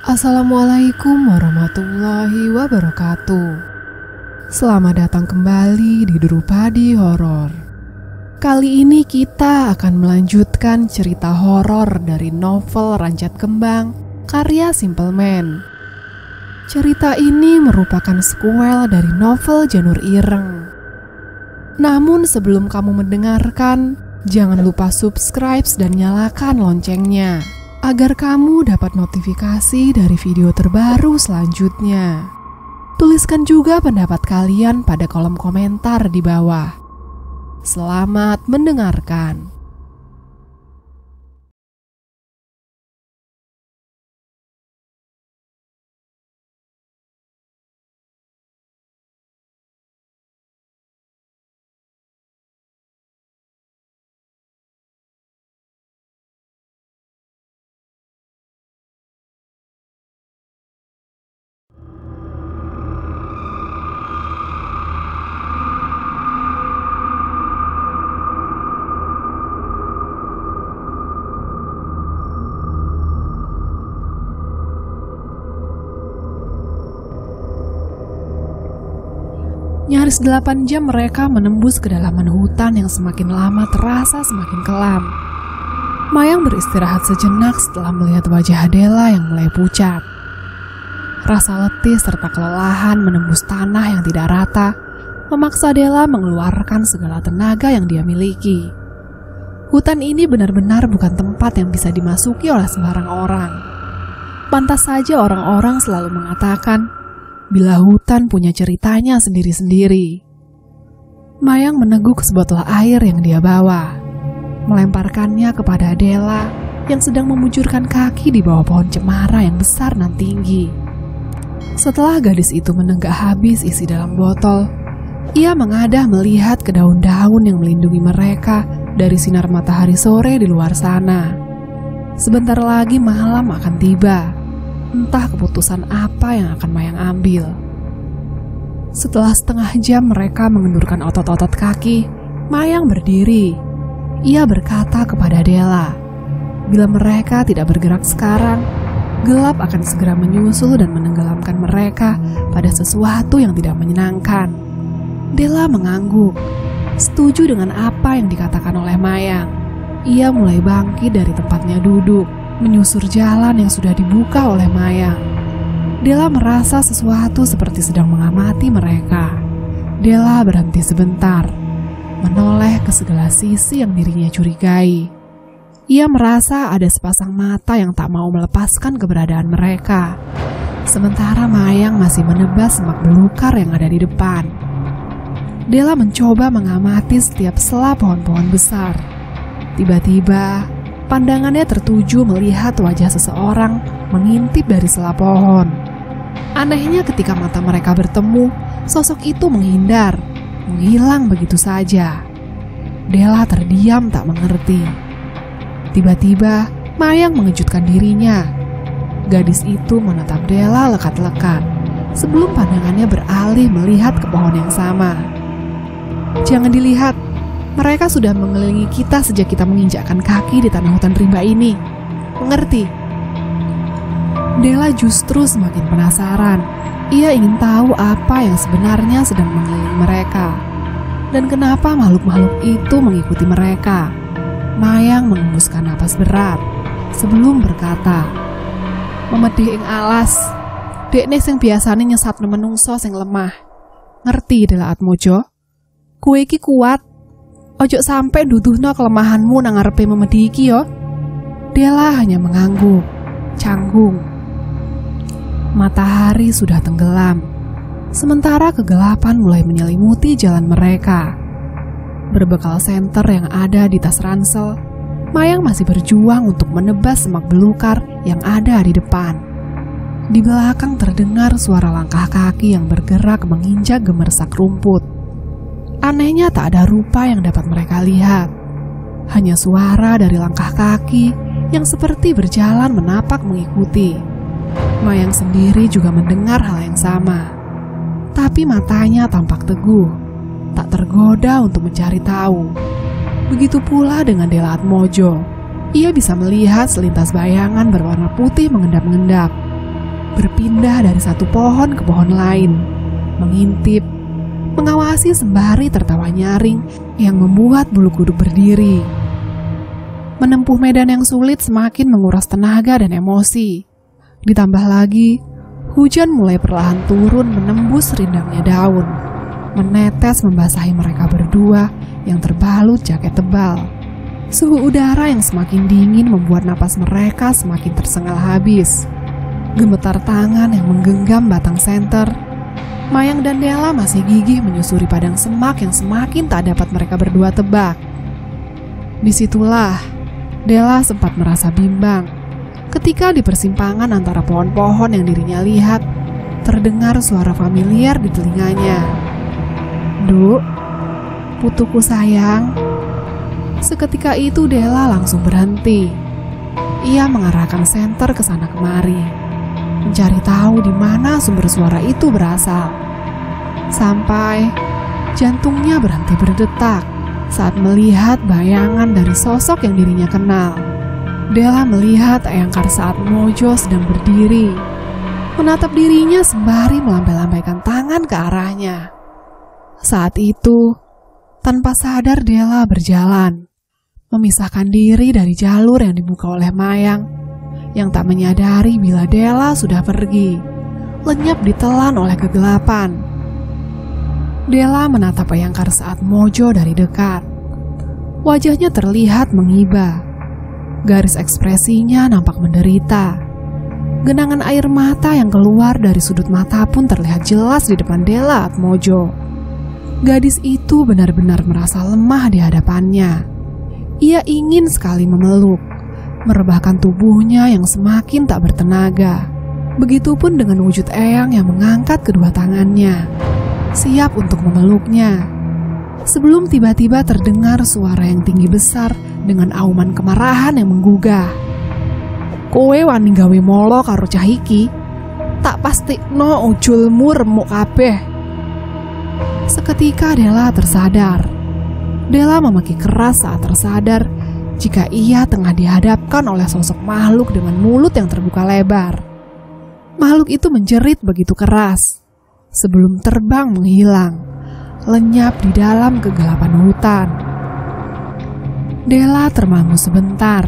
Assalamualaikum warahmatullahi wabarakatuh. Selamat datang kembali di Drupadi Horor. Kali ini kita akan melanjutkan cerita horor dari novel Rancet Kembang karya Simple Man. Cerita ini merupakan sequel dari novel Janur Ireng. Namun sebelum kamu mendengarkan, jangan lupa subscribe dan nyalakan loncengnya agar kamu dapat notifikasi dari video terbaru selanjutnya. Tuliskan juga pendapat kalian pada kolom komentar di bawah. Selamat mendengarkan. Nyaris 8 jam mereka menembus kedalaman hutan yang semakin lama terasa semakin kelam. Mayang beristirahat sejenak setelah melihat wajah Adela yang mulai pucat. Rasa letih serta kelelahan menembus tanah yang tidak rata, memaksa Adela mengeluarkan segala tenaga yang dia miliki. Hutan ini benar-benar bukan tempat yang bisa dimasuki oleh sembarang orang. Pantas saja orang-orang selalu mengatakan, bila hutan punya ceritanya sendiri-sendiri. Mayang meneguk sebotol air yang dia bawa, melemparkannya kepada Adela yang sedang memujurkan kaki di bawah pohon cemara yang besar dan tinggi. Setelah gadis itu menenggak habis isi dalam botol, ia mengadah melihat ke daun-daun yang melindungi mereka dari sinar matahari sore di luar sana. Sebentar lagi malam akan tiba. Entah keputusan apa yang akan Mayang ambil. Setelah setengah jam mereka mengendurkan otot-otot kaki, Mayang berdiri. Ia berkata kepada Adela, bila mereka tidak bergerak sekarang, gelap akan segera menyusul dan menenggelamkan mereka pada sesuatu yang tidak menyenangkan. Adela mengangguk, setuju dengan apa yang dikatakan oleh Mayang. Ia mulai bangkit dari tempatnya duduk, menyusur jalan yang sudah dibuka oleh Mayang. Adela merasa sesuatu seperti sedang mengamati mereka. Adela berhenti sebentar, menoleh ke segala sisi yang dirinya curigai. Ia merasa ada sepasang mata yang tak mau melepaskan keberadaan mereka. Sementara Mayang masih menebas semak belukar yang ada di depan. Adela mencoba mengamati setiap sela pohon-pohon besar. Tiba-tiba, pandangannya tertuju melihat wajah seseorang mengintip dari sela pohon. Anehnya ketika mata mereka bertemu, sosok itu menghindar, menghilang begitu saja. Adela terdiam tak mengerti. Tiba-tiba, Mayang mengejutkan dirinya. Gadis itu menatap Adela lekat-lekat, sebelum pandangannya beralih melihat ke pohon yang sama. Jangan dilihat, mereka sudah mengelilingi kita sejak kita menginjakkan kaki di tanah hutan rimba ini. Mengerti? Adela justru semakin penasaran. Ia ingin tahu apa yang sebenarnya sedang mengelilingi mereka. Dan kenapa makhluk-makhluk itu mengikuti mereka. Mayang mengembuskan napas berat sebelum berkata, "Memedih ing alas, dekne sing biasane nyesatno menungso sing lemah. Ngerti Adela Atmojo? Kowe iki kuat. Ojo sampai duduhno kelemahanmu nang ngarepe memedi iki yo." Adela hanya mengangguk, canggung. Matahari sudah tenggelam, sementara kegelapan mulai menyelimuti jalan mereka. Berbekal senter yang ada di tas ransel, Mayang masih berjuang untuk menebas semak belukar yang ada di depan. Di belakang terdengar suara langkah kaki yang bergerak menginjak gemersak rumput. Anehnya tak ada rupa yang dapat mereka lihat. Hanya suara dari langkah kaki yang seperti berjalan menapak mengikuti. Mayang sendiri juga mendengar hal yang sama. Tapi matanya tampak teguh, tak tergoda untuk mencari tahu. Begitu pula dengan Adela Atmojo. Ia bisa melihat selintas bayangan berwarna putih mengendap-endap. berpindah dari satu pohon ke pohon lain, mengintip, mengawasi sembari tertawa nyaring yang membuat bulu kuduk berdiri. Menempuh medan yang sulit semakin menguras tenaga dan emosi. Ditambah lagi, hujan mulai perlahan turun menembus rindangnya daun, menetes membasahi mereka berdua yang terbalut jaket tebal. Suhu udara yang semakin dingin membuat napas mereka semakin tersengal habis. Gemetar tangan yang menggenggam batang senter. Mayang dan Della masih gigih menyusuri padang semak yang semakin tak dapat mereka berdua tebak. Disitulah Della sempat merasa bimbang ketika di persimpangan antara pohon-pohon yang dirinya lihat terdengar suara familiar di telinganya. "Duk, putuku sayang." Seketika itu Della langsung berhenti. Ia mengarahkan senter ke sana kemari, mencari tahu di mana sumber suara itu berasal. Sampai jantungnya berhenti berdetak saat melihat bayangan dari sosok yang dirinya kenal. Della melihat Eyang Karsa Atmojo sedang berdiri, menatap dirinya sembari melambai-lambaikan tangan ke arahnya. Saat itu, tanpa sadar Della berjalan, memisahkan diri dari jalur yang dibuka oleh Mayang, yang tak menyadari bila Della sudah pergi, lenyap ditelan oleh kegelapan. Della menatap Eyang Karsa Atmojo dari dekat. Wajahnya terlihat mengiba. Garis ekspresinya nampak menderita. Genangan air mata yang keluar dari sudut mata pun terlihat jelas di depan Della Atmojo. Gadis itu benar-benar merasa lemah di hadapannya. Ia ingin sekali memeluk, merebahkan tubuhnya yang semakin tak bertenaga. Begitupun dengan wujud Eyang yang mengangkat kedua tangannya, siap untuk memeluknya. Sebelum tiba-tiba terdengar suara yang tinggi besar dengan auman kemarahan yang menggugah. "Kowe wani gawe molo karo cah iki? Tak pastikno ujulmu remuk kabeh." Seketika Della tersadar. Della memaki keras saat tersadar jika ia tengah dihadapkan oleh sosok makhluk dengan mulut yang terbuka lebar. Makhluk itu menjerit begitu keras sebelum terbang menghilang, lenyap di dalam kegelapan hutan. Della termangu sebentar.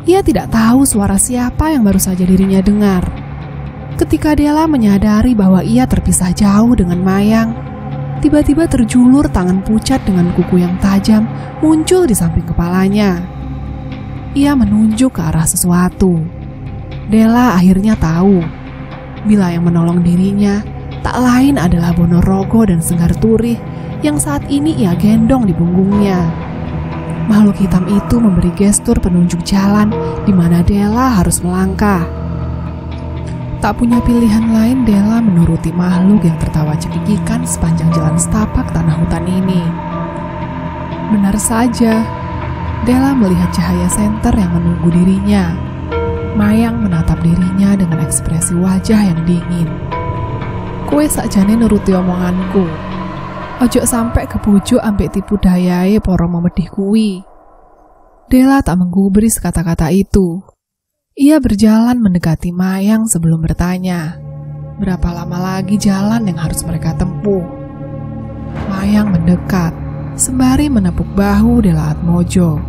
Ia tidak tahu suara siapa yang baru saja dirinya dengar. Ketika Della menyadari bahwa ia terpisah jauh dengan Mayang, tiba-tiba terjulur tangan pucat dengan kuku yang tajam muncul di samping kepalanya. Ia menunjuk ke arah sesuatu. Della akhirnya tahu bila yang menolong dirinya tak lain adalah Bonorogo dan Senggar Turih yang saat ini ia gendong di punggungnya. Makhluk hitam itu memberi gestur penunjuk jalan di mana Della harus melangkah. Tak punya pilihan lain, Della menuruti makhluk yang tertawa cekikikan sepanjang jalan setapak tanah hutan ini. Benar saja, Della melihat cahaya senter yang menunggu dirinya. Mayang menatap dirinya dengan ekspresi wajah yang dingin. "Kowe sakjane nuruti omonganku. Ojo sampai kebujuk ambek tipu dayae para memedih kuwi." Della tak menggubris kata-kata itu. Ia berjalan mendekati Mayang sebelum bertanya, berapa lama lagi jalan yang harus mereka tempuh. Mayang mendekat, sembari menepuk bahu Della Atmojo.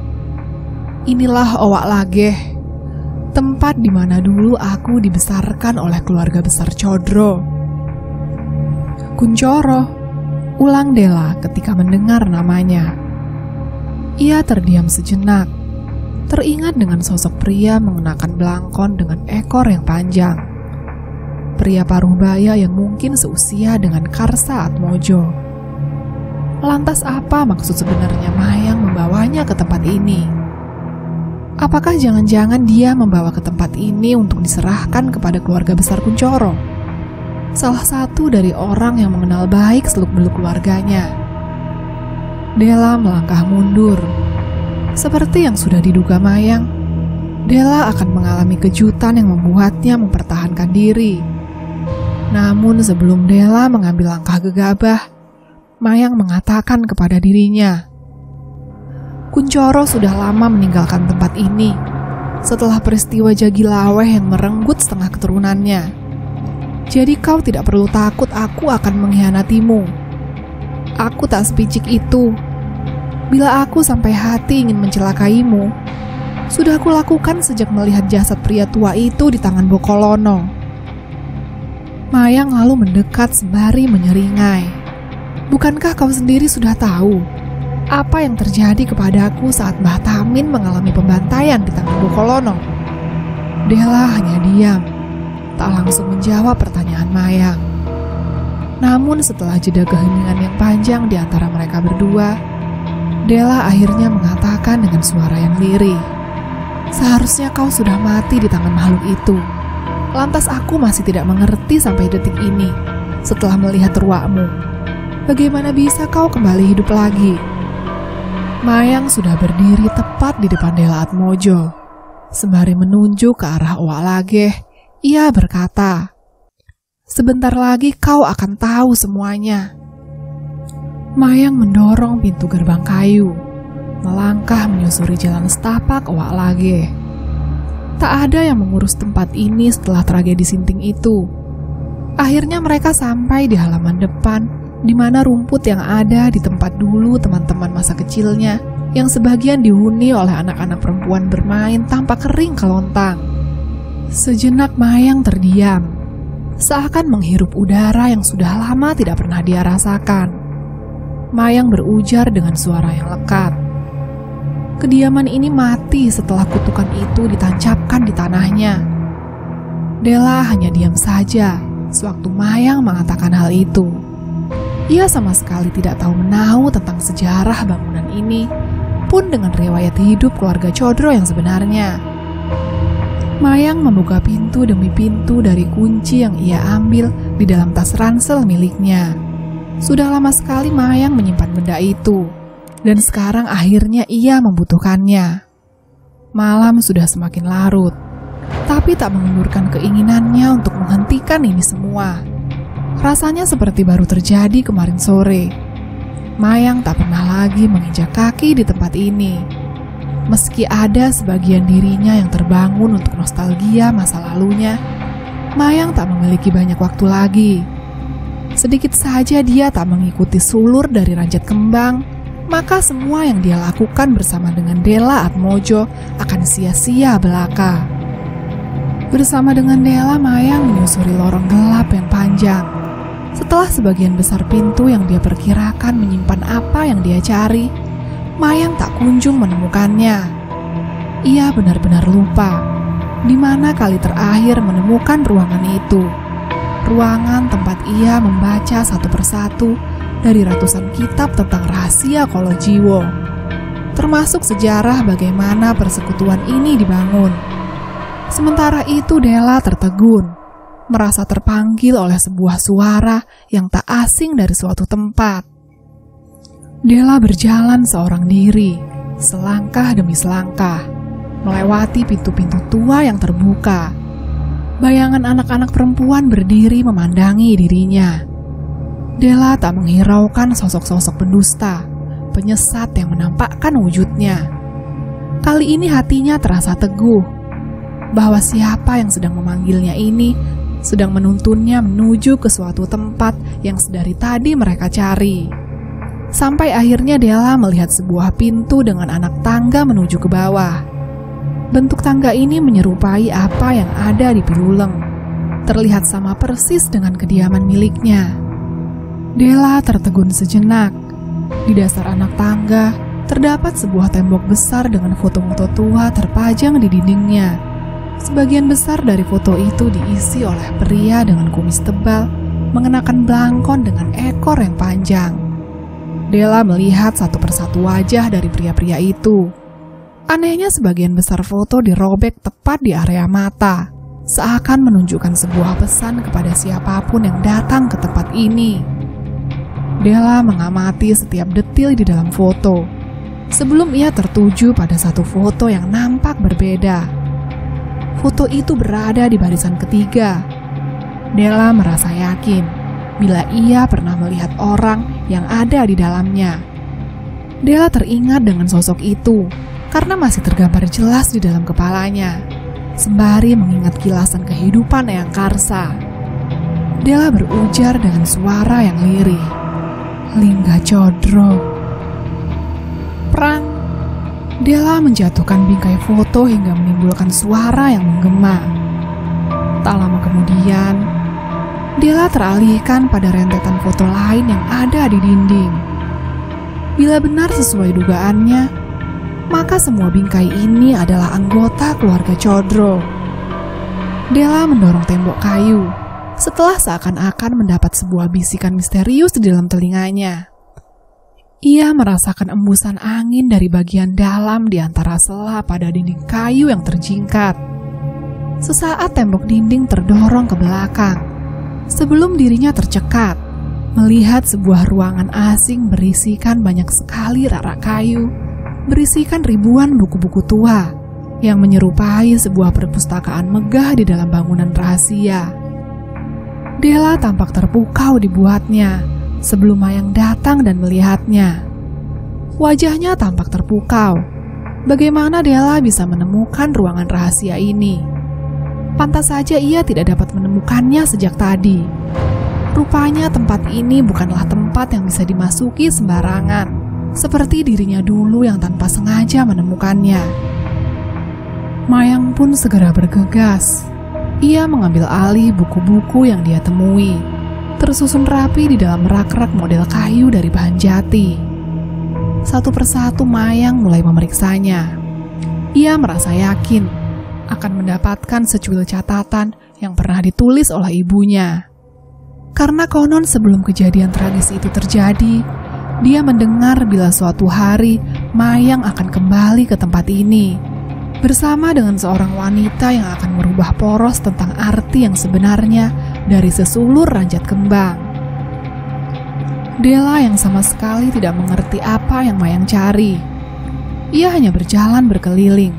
"Inilah Owak Lageh, tempat di mana dulu aku dibesarkan oleh keluarga besar Codro." "Kuncoro," ulang Della ketika mendengar namanya. Ia terdiam sejenak, teringat dengan sosok pria mengenakan belangkon dengan ekor yang panjang. Pria paruh baya yang mungkin seusia dengan Karsa Atmojo. Lantas apa maksud sebenarnya Mayang membawanya ke tempat ini? Apakah jangan-jangan dia membawa ke tempat ini untuk diserahkan kepada keluarga besar Kuncoro? Salah satu dari orang yang mengenal baik seluk-beluk keluarganya. Della melangkah mundur. Seperti yang sudah diduga Mayang, Della akan mengalami kejutan yang membuatnya mempertahankan diri. Namun sebelum Della mengambil langkah gegabah, Mayang mengatakan kepada dirinya, "Kuncoro sudah lama meninggalkan tempat ini setelah peristiwa Jagilaweh yang merenggut setengah keturunannya. Jadi kau tidak perlu takut aku akan mengkhianatimu. Aku tak sepicik itu. Bila aku sampai hati ingin mencelakaimu, sudah aku lakukan sejak melihat jasad pria tua itu di tangan Bokolono. Mayang lalu mendekat sembari menyeringai. Bukankah kau sendiri sudah tahu apa yang terjadi kepadaku saat Mbah Tamin mengalami pembantaian di tangan Bokolono? Della hanya diam, tak langsung menjawab pertanyaan Mayang. Namun setelah jeda keheningan yang panjang di antara mereka berdua, Della akhirnya mengatakan dengan suara yang lirih, "Seharusnya kau sudah mati di tangan makhluk itu. Lantas aku masih tidak mengerti sampai detik ini setelah melihat ruakmu. Bagaimana bisa kau kembali hidup lagi?" Mayang sudah berdiri tepat di depan Della Atmojo. Sembari menunjuk ke arah Owak Lageh, ia berkata, "Sebentar lagi kau akan tahu semuanya." Mayang mendorong pintu gerbang kayu, melangkah menyusuri jalan setapak Owak Lageh. Tak ada yang mengurus tempat ini setelah tragedi Sinting itu. Akhirnya mereka sampai di halaman depan, di mana rumput yang ada di tempat dulu teman-teman masa kecilnya, yang sebagian dihuni oleh anak-anak perempuan bermain tanpa kering kelontang. Sejenak Mayang terdiam, seakan menghirup udara yang sudah lama tidak pernah dia rasakan. Mayang berujar dengan suara yang lekat, "Kediaman ini mati setelah kutukan itu ditancapkan di tanahnya." Della hanya diam saja sewaktu Mayang mengatakan hal itu. Ia sama sekali tidak tahu menahu tentang sejarah bangunan ini, pun dengan riwayat hidup keluarga Chodro yang sebenarnya. Mayang membuka pintu demi pintu dari kunci yang ia ambil di dalam tas ransel miliknya. Sudah lama sekali Mayang menyimpan benda itu, dan sekarang akhirnya ia membutuhkannya. Malam sudah semakin larut, tapi tak mengundurkan keinginannya untuk menghentikan ini semua. Rasanya seperti baru terjadi kemarin sore. Mayang tak pernah lagi menginjak kaki di tempat ini. Meski ada sebagian dirinya yang terbangun untuk nostalgia masa lalunya, Mayang tak memiliki banyak waktu lagi. Sedikit saja dia tak mengikuti sulur dari Ranjat Kembang, maka semua yang dia lakukan bersama dengan Della Atmojo akan sia-sia belaka. Bersama dengan Della, Mayang menyusuri lorong gelap yang panjang. Setelah sebagian besar pintu yang dia perkirakan menyimpan apa yang dia cari, Mayang tak kunjung menemukannya. Ia benar-benar lupa di mana kali terakhir menemukan ruangan itu. Ruangan tempat ia membaca satu persatu dari ratusan kitab tentang rahasia Kolo Jiwo, termasuk sejarah bagaimana persekutuan ini dibangun. Sementara itu Della tertegun, merasa terpanggil oleh sebuah suara yang tak asing dari suatu tempat. Della berjalan seorang diri, selangkah demi selangkah, melewati pintu-pintu tua yang terbuka. Bayangan anak-anak perempuan berdiri memandangi dirinya. Della tak menghiraukan sosok-sosok pendusta, penyesat yang menampakkan wujudnya. Kali ini hatinya terasa teguh, bahwa siapa yang sedang memanggilnya ini sedang menuntunnya menuju ke suatu tempat yang sedari tadi mereka cari. Sampai akhirnya Della melihat sebuah pintu dengan anak tangga menuju ke bawah. Bentuk tangga ini menyerupai apa yang ada di Piluleng. Terlihat sama persis dengan kediaman miliknya. Della tertegun sejenak. Di dasar anak tangga terdapat sebuah tembok besar dengan foto-foto tua terpajang di dindingnya. Sebagian besar dari foto itu diisi oleh pria dengan kumis tebal, mengenakan belangkon dengan ekor yang panjang. Della melihat satu persatu wajah dari pria-pria itu. Anehnya sebagian besar foto dirobek tepat di area mata, seakan menunjukkan sebuah pesan kepada siapapun yang datang ke tempat ini. Della mengamati setiap detil di dalam foto, sebelum ia tertuju pada satu foto yang nampak berbeda. Foto itu berada di barisan ketiga. Della merasa yakin bila ia pernah melihat orang yang ada di dalamnya. Della teringat dengan sosok itu karena masih tergambar jelas di dalam kepalanya, sembari mengingat kilasan kehidupan Eyang Karsa. Della berujar dengan suara yang lirih. Lingga Condro. Prang. Della menjatuhkan bingkai foto hingga menimbulkan suara yang menggema. Tak lama kemudian, Della teralihkan pada rentetan foto lain yang ada di dinding. Bila benar sesuai dugaannya, maka semua bingkai ini adalah anggota keluarga Condro. Della mendorong tembok kayu setelah seakan-akan mendapat sebuah bisikan misterius di dalam telinganya. Ia merasakan embusan angin dari bagian dalam di antara sela pada dinding kayu yang terjingkat. Sesaat tembok dinding terdorong ke belakang, sebelum dirinya tercekat, melihat sebuah ruangan asing berisikan banyak sekali rak-rak kayu, berisikan ribuan buku-buku tua, yang menyerupai sebuah perpustakaan megah di dalam bangunan rahasia. Della tampak terpukau dibuatnya, sebelum Mayang datang dan melihatnya. Wajahnya tampak terpukau. Bagaimana Della bisa menemukan ruangan rahasia ini? Pantas saja ia tidak dapat menemukannya sejak tadi. Rupanya tempat ini bukanlah tempat yang bisa dimasuki sembarangan, seperti dirinya dulu yang tanpa sengaja menemukannya. Mayang pun segera bergegas. Ia mengambil alih buku-buku yang dia temui, tersusun rapi di dalam rak-rak model kayu dari bahan jati. Satu persatu Mayang mulai memeriksanya. Ia merasa yakin akan mendapatkan secuil catatan yang pernah ditulis oleh ibunya. Karena konon sebelum kejadian tragis itu terjadi, dia mendengar bila suatu hari Mayang akan kembali ke tempat ini, bersama dengan seorang wanita yang akan merubah poros tentang arti yang sebenarnya dari sesulur ranjat kembang. Della yang sama sekali tidak mengerti apa yang Mayang cari. Ia hanya berjalan berkeliling,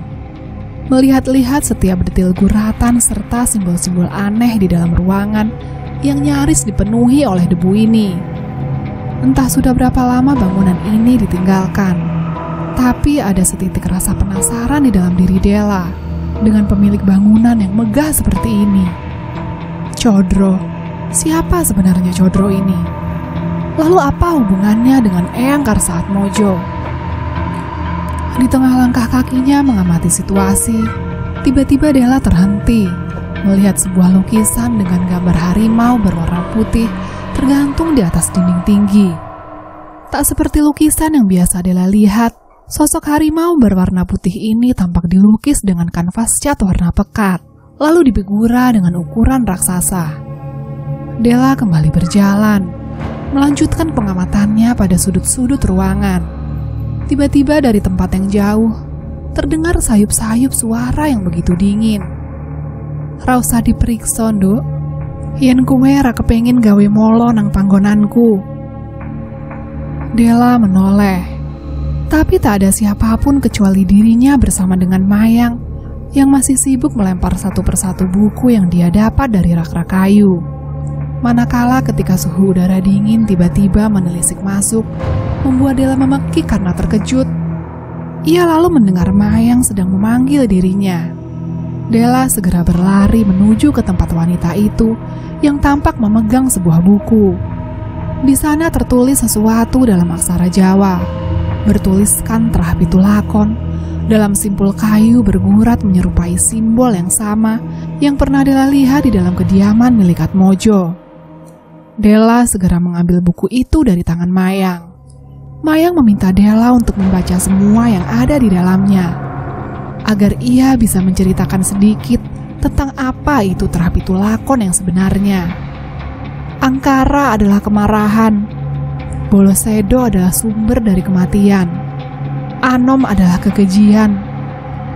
melihat-lihat setiap detil guratan serta simbol-simbol aneh di dalam ruangan yang nyaris dipenuhi oleh debu ini. Entah sudah berapa lama bangunan ini ditinggalkan, tapi ada setitik rasa penasaran di dalam diri Della dengan pemilik bangunan yang megah seperti ini. Condro, siapa sebenarnya Condro ini? Lalu apa hubungannya dengan Eyang Karsaatmojo? Di tengah langkah kakinya mengamati situasi, tiba-tiba Della terhenti melihat sebuah lukisan dengan gambar harimau berwarna putih tergantung di atas dinding tinggi. Tak seperti lukisan yang biasa Della lihat, sosok harimau berwarna putih ini tampak dilukis dengan kanvas cat warna pekat, lalu dibegura dengan ukuran raksasa. Della kembali berjalan, melanjutkan pengamatannya pada sudut-sudut ruangan. Tiba-tiba dari tempat yang jauh, terdengar sayup-sayup suara yang begitu dingin. Rausa diperiksa, Nduk. Yen kowe ra kepengin gawe molo nang panggonanku. Della menoleh, tapi tak ada siapapun kecuali dirinya bersama dengan Mayang yang masih sibuk melempar satu persatu buku yang dia dapat dari rak-rak kayu. Manakala ketika suhu udara dingin tiba-tiba menelisik masuk, membuat Della memekik karena terkejut. Ia lalu mendengar Mayang sedang memanggil dirinya. Della segera berlari menuju ke tempat wanita itu yang tampak memegang sebuah buku. Di sana tertulis sesuatu dalam aksara Jawa, bertuliskan Trah Pitulakon, dalam simpul kayu bergurat menyerupai simbol yang sama yang pernah Della lihat di dalam kediaman milik Atmojo. Della segera mengambil buku itu dari tangan Mayang. Mayang meminta Della untuk membaca semua yang ada di dalamnya, agar ia bisa menceritakan sedikit tentang apa itu Trah Pitulakon yang sebenarnya. Angkara adalah kemarahan, Bolosedo adalah sumber dari kematian, Anom adalah kekejian,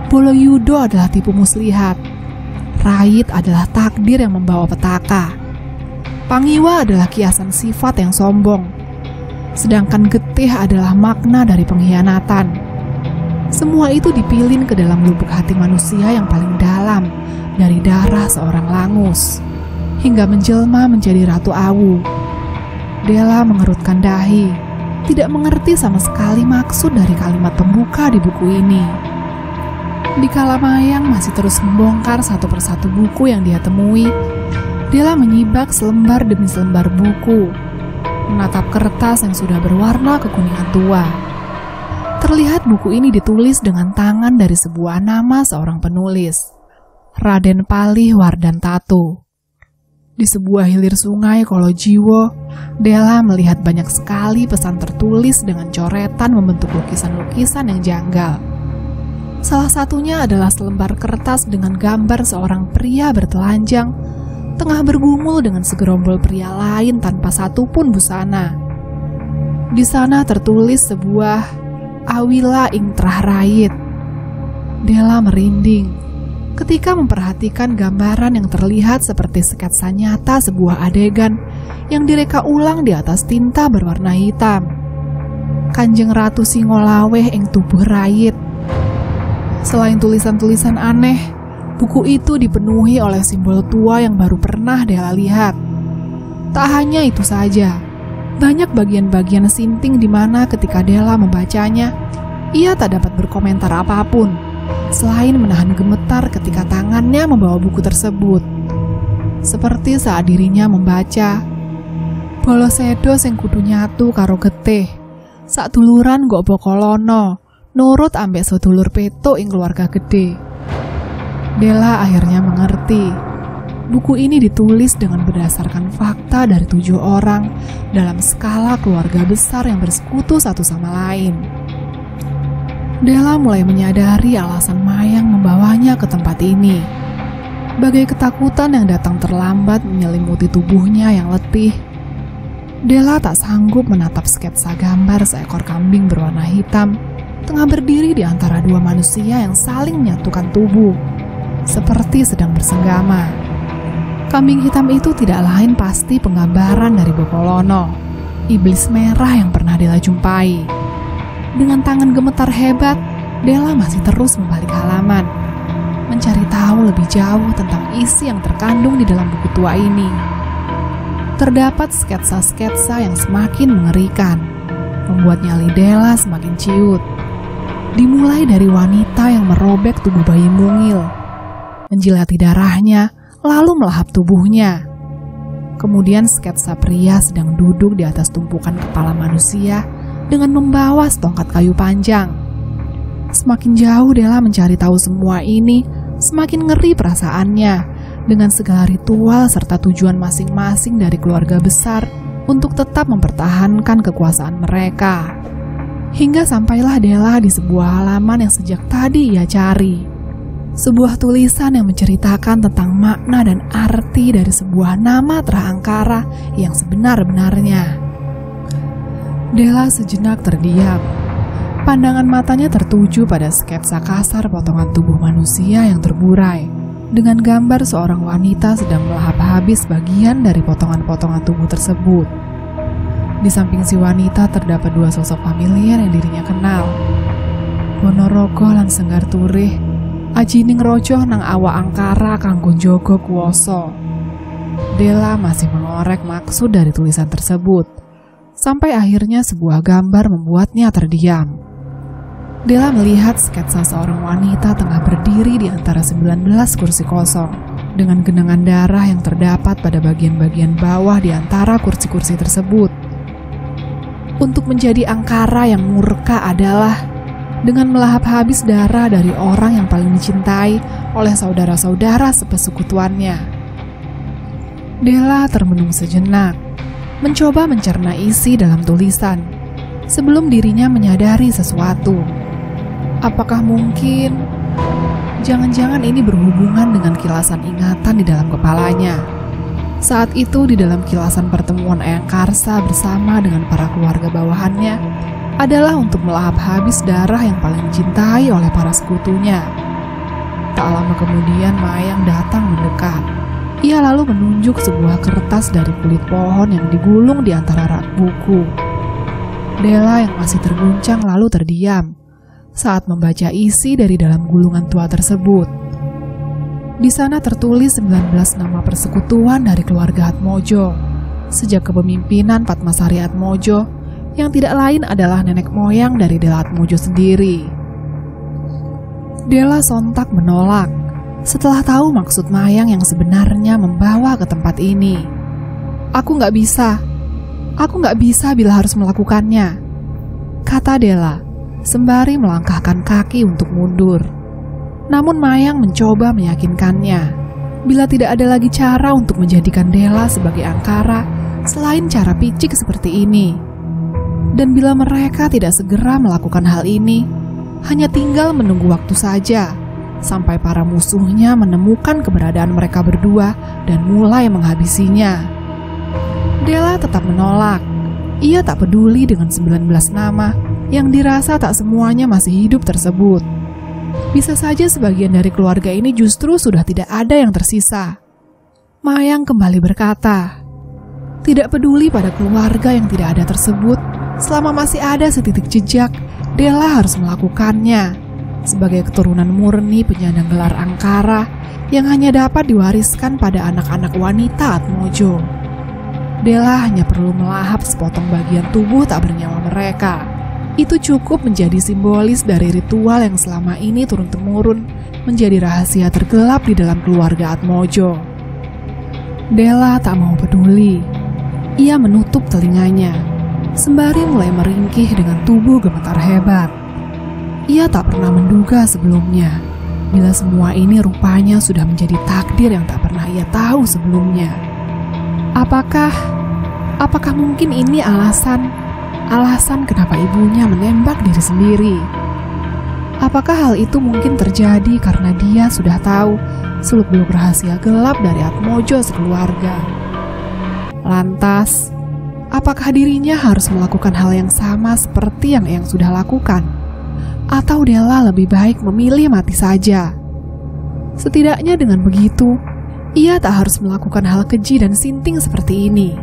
Boloyudo adalah tipu muslihat, Rait adalah takdir yang membawa petaka, Pangiwa adalah kiasan sifat yang sombong, sedangkan Getih adalah makna dari pengkhianatan. Semua itu dipilin ke dalam lubuk hati manusia yang paling dalam dari darah seorang langus, hingga menjelma menjadi Ratu Awu. Della mengerutkan dahi, tidak mengerti sama sekali maksud dari kalimat pembuka di buku ini. Dikala Mayang masih terus membongkar satu persatu buku yang dia temui, Della menyibak selembar demi selembar buku, menatap kertas yang sudah berwarna kekuningan tua. Terlihat buku ini ditulis dengan tangan dari sebuah nama seorang penulis, Raden Palih Wardantatu. Di sebuah hilir sungai Kolojiwo, Della melihat banyak sekali pesan tertulis dengan coretan membentuk lukisan-lukisan yang janggal. Salah satunya adalah selembar kertas dengan gambar seorang pria bertelanjang tengah bergumul dengan segerombol pria lain tanpa satupun busana. Di sana tertulis sebuah Awila ing trah rait. Della merinding ketika memperhatikan gambaran yang terlihat seperti sketsa nyata sebuah adegan yang direka ulang di atas tinta berwarna hitam. Kanjeng Ratu Singolaweh ing tubuh rait. Selain tulisan-tulisan aneh, buku itu dipenuhi oleh simbol tua yang baru pernah Della lihat. Tak hanya itu saja, banyak bagian-bagian sinting di mana ketika Della membacanya, ia tak dapat berkomentar apapun, selain menahan gemetar ketika tangannya membawa buku tersebut. Seperti saat dirinya membaca, "Bolo sedo sing kudu nyatu karo getih, sak duluran gok bokolono, nurut ambek sedulur peto ing keluarga gede." Della akhirnya mengerti. Buku ini ditulis dengan berdasarkan fakta dari 7 orang dalam skala keluarga besar yang bersekutu satu sama lain. Della mulai menyadari alasan Mayang membawanya ke tempat ini. Bagai ketakutan yang datang terlambat menyelimuti tubuhnya yang letih, Della tak sanggup menatap sketsa gambar seekor kambing berwarna hitam tengah berdiri di antara 2 manusia yang saling menyatukan tubuh, seperti sedang bersenggama. Kambing hitam itu tidak lain pasti penggambaran dari Bokolono, iblis merah yang pernah Della jumpai. Dengan tangan gemetar hebat, Della masih terus membalik halaman, mencari tahu lebih jauh tentang isi yang terkandung di dalam buku tua ini. Terdapat sketsa-sketsa yang semakin mengerikan, membuat nyali Della semakin ciut. Dimulai dari wanita yang merobek tubuh bayi mungil, menjilati darahnya, lalu melahap tubuhnya. Kemudian sketsa pria sedang duduk di atas tumpukan kepala manusia dengan membawa setongkat kayu panjang. Semakin jauh Della mencari tahu semua ini, semakin ngeri perasaannya dengan segala ritual serta tujuan masing-masing dari keluarga besar untuk tetap mempertahankan kekuasaan mereka. Hingga sampailah Della di sebuah halaman yang sejak tadi ia cari. Sebuah tulisan yang menceritakan tentang makna dan arti dari sebuah nama terangkara yang sebenar-benarnya. Della sejenak terdiam. Pandangan matanya tertuju pada sketsa kasar potongan tubuh manusia yang terburai, dengan gambar seorang wanita sedang melahap habis bagian dari potongan-potongan tubuh tersebut. Di samping si wanita terdapat 2 sosok familiar yang dirinya kenal, Ponorogo lan Senggar Turih, ajining rojo nang awa angkara kanggo njogo kuwasa. Della masih mengorek maksud dari tulisan tersebut, sampai akhirnya sebuah gambar membuatnya terdiam. Della melihat sketsa seorang wanita tengah berdiri di antara 19 kursi kosong, dengan genangan darah yang terdapat pada bagian-bagian bawah di antara kursi-kursi tersebut. Untuk menjadi angkara yang murka adalah dengan melahap habis darah dari orang yang paling dicintai oleh saudara-saudara sepersekutuannya. Della termenung sejenak, mencoba mencerna isi dalam tulisan, sebelum dirinya menyadari sesuatu. Apakah mungkin, jangan-jangan ini berhubungan dengan kilasan ingatan di dalam kepalanya? Saat itu di dalam kilasan pertemuan Eyang Karsa bersama dengan para keluarga bawahannya, adalah untuk melahap habis darah yang paling dicintai oleh para sekutunya. Tak lama kemudian Mayang datang mendekat. Ia lalu menunjuk sebuah kertas dari kulit pohon yang digulung di antara rak buku. Della yang masih terguncang lalu terdiam saat membaca isi dari dalam gulungan tua tersebut. Di sana tertulis 19 nama persekutuan dari keluarga Atmojo sejak kepemimpinan Padmasari Atmojo, yang tidak lain adalah nenek moyang dari Della Atmojo sendiri. Della sontak menolak setelah tahu maksud Mayang yang sebenarnya membawa ke tempat ini. Aku nggak bisa bila harus melakukannya, kata Della sembari melangkahkan kaki untuk mundur. Namun Mayang mencoba meyakinkannya bila tidak ada lagi cara untuk menjadikan Della sebagai angkara selain cara picik seperti ini. Dan bila mereka tidak segera melakukan hal ini, hanya tinggal menunggu waktu saja sampai para musuhnya menemukan keberadaan mereka berdua dan mulai menghabisinya. Della tetap menolak. Ia tak peduli dengan 19 nama yang dirasa tak semuanya masih hidup tersebut. Bisa saja sebagian dari keluarga ini justru sudah tidak ada yang tersisa. Mayang kembali berkata, tidak peduli pada keluarga yang tidak ada tersebut, selama masih ada setitik jejak, Della harus melakukannya sebagai keturunan murni penyandang gelar angkara yang hanya dapat diwariskan pada anak-anak wanita Atmojo. Della hanya perlu melahap sepotong bagian tubuh tak bernyawa mereka. Itu cukup menjadi simbolis dari ritual yang selama ini turun-temurun menjadi rahasia tergelap di dalam keluarga Atmojo. Della tak mau peduli. Ia menutup telinganya sembari mulai meringkih dengan tubuh gemetar hebat. Ia tak pernah menduga sebelumnya bila semua ini rupanya sudah menjadi takdir yang tak pernah ia tahu sebelumnya. Apakah mungkin ini alasan kenapa ibunya menembak diri sendiri? Apakah hal itu mungkin terjadi karena dia sudah tahu seluk-beluk rahasia gelap dari Atmojo sekeluarga? Lantas, apakah dirinya harus melakukan hal yang sama seperti yang Eyang sudah lakukan? Atau Della lebih baik memilih mati saja? Setidaknya dengan begitu, ia tak harus melakukan hal keji dan sinting seperti ini.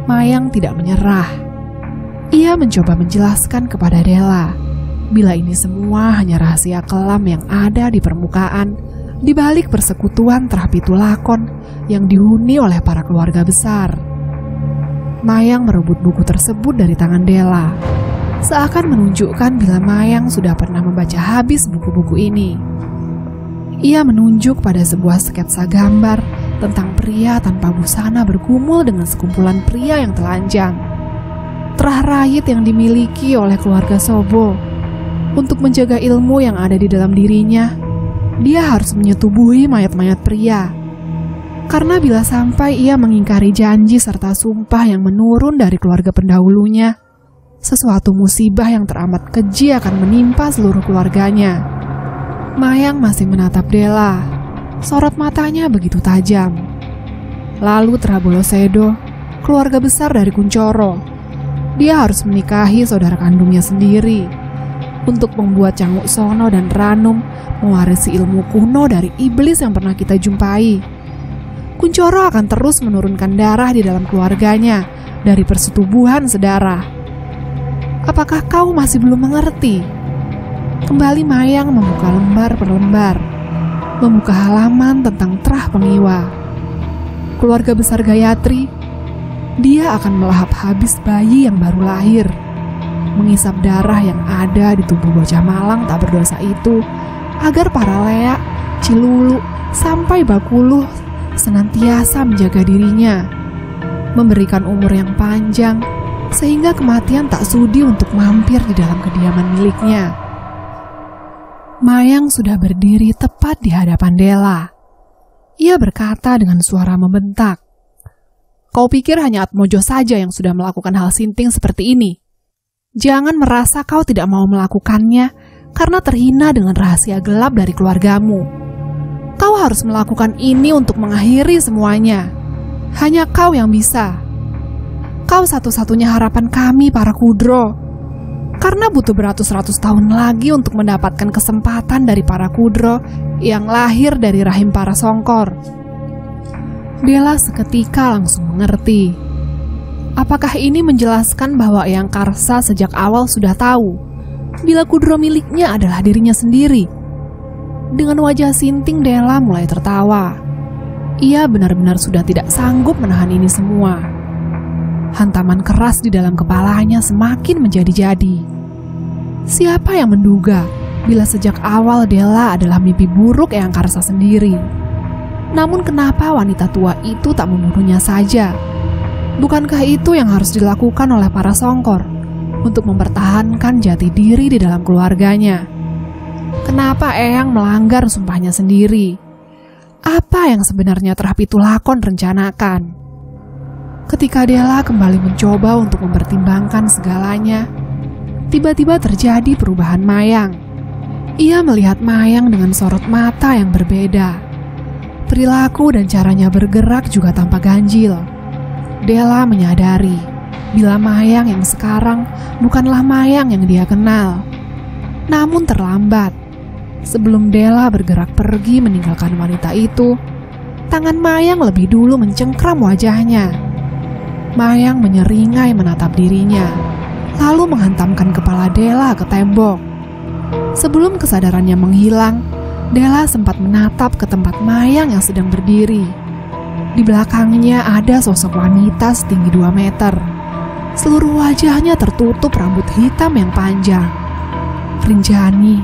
Mayang tidak menyerah. Ia mencoba menjelaskan kepada Della bila ini semua hanya rahasia kelam yang ada di permukaan di balik persekutuan terapi tulakon yang dihuni oleh para keluarga besar. Mayang merebut buku tersebut dari tangan Della, seakan menunjukkan bila Mayang sudah pernah membaca habis buku-buku ini. Ia menunjuk pada sebuah sketsa gambar tentang pria tanpa busana bergumul dengan sekumpulan pria yang telanjang. Terah rakyat yang dimiliki oleh keluarga Sobo. Untuk menjaga ilmu yang ada di dalam dirinya, dia harus menyetubuhi mayat-mayat pria. Karena bila sampai ia mengingkari janji serta sumpah yang menurun dari keluarga pendahulunya, sesuatu musibah yang teramat keji akan menimpa seluruh keluarganya. Mayang masih menatap Della. Sorot matanya begitu tajam. Lalu Trabolosedo, keluarga besar dari Kuncoro. Dia harus menikahi saudara kandungnya sendiri untuk membuat Canguk Sono dan Ranum mewarisi ilmu kuno dari iblis yang pernah kita jumpai. Kuncoro akan terus menurunkan darah di dalam keluarganya dari persetubuhan sedarah. Apakah kau masih belum mengerti? Kembali Mayang membuka lembar per lembar, membuka halaman tentang Trah Pengiwa. Keluarga besar Gayatri, dia akan melahap habis bayi yang baru lahir, mengisap darah yang ada di tubuh bocah malang tak berdosa itu, agar para Leak, Cilulu, sampai Bakuluh senantiasa menjaga dirinya, memberikan umur yang panjang, sehingga kematian tak sudi untuk mampir di dalam kediaman miliknya. Mayang sudah berdiri tepat di hadapan Della. Ia berkata dengan suara membentak, "Kau pikir hanya Atmojo saja yang sudah melakukan hal sinting seperti ini? Jangan merasa kau tidak mau melakukannya karena terhina dengan rahasia gelap dari keluargamu. Kau harus melakukan ini untuk mengakhiri semuanya. Hanya kau yang bisa. Kau satu-satunya harapan kami para Kudro. Karena butuh beratus-ratus tahun lagi untuk mendapatkan kesempatan dari para Kudro yang lahir dari rahim para Songkor." Della seketika langsung mengerti. Apakah ini menjelaskan bahwa Eyang Karsa sejak awal sudah tahu bila Kudro miliknya adalah dirinya sendiri? Dengan wajah sinting Della mulai tertawa. Ia benar-benar sudah tidak sanggup menahan ini semua. Hantaman keras di dalam kepalanya semakin menjadi-jadi. Siapa yang menduga bila sejak awal Della adalah mimpi buruk Eyang Karsa sendiri. Namun kenapa wanita tua itu tak membunuhnya saja? Bukankah itu yang harus dilakukan oleh para songkor untuk mempertahankan jati diri di dalam keluarganya? Kenapa Eyang melanggar sumpahnya sendiri? Apa yang sebenarnya Trapitu Lakon rencanakan? Ketika Della kembali mencoba untuk mempertimbangkan segalanya, tiba-tiba terjadi perubahan Mayang. Ia melihat Mayang dengan sorot mata yang berbeda. Perilaku dan caranya bergerak juga tampak ganjil. Della menyadari bila Mayang yang sekarang bukanlah Mayang yang dia kenal. Namun terlambat. Sebelum Della bergerak pergi meninggalkan wanita itu, tangan Mayang lebih dulu mencengkram wajahnya. Mayang menyeringai menatap dirinya, lalu menghantamkan kepala Della ke tembok. Sebelum kesadarannya menghilang, Della sempat menatap ke tempat Mayang yang sedang berdiri. Di belakangnya ada sosok wanita setinggi 2 meter. Seluruh wajahnya tertutup rambut hitam yang panjang. Rinjani,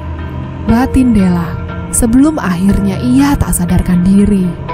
batin Della sebelum akhirnya ia tak sadarkan diri.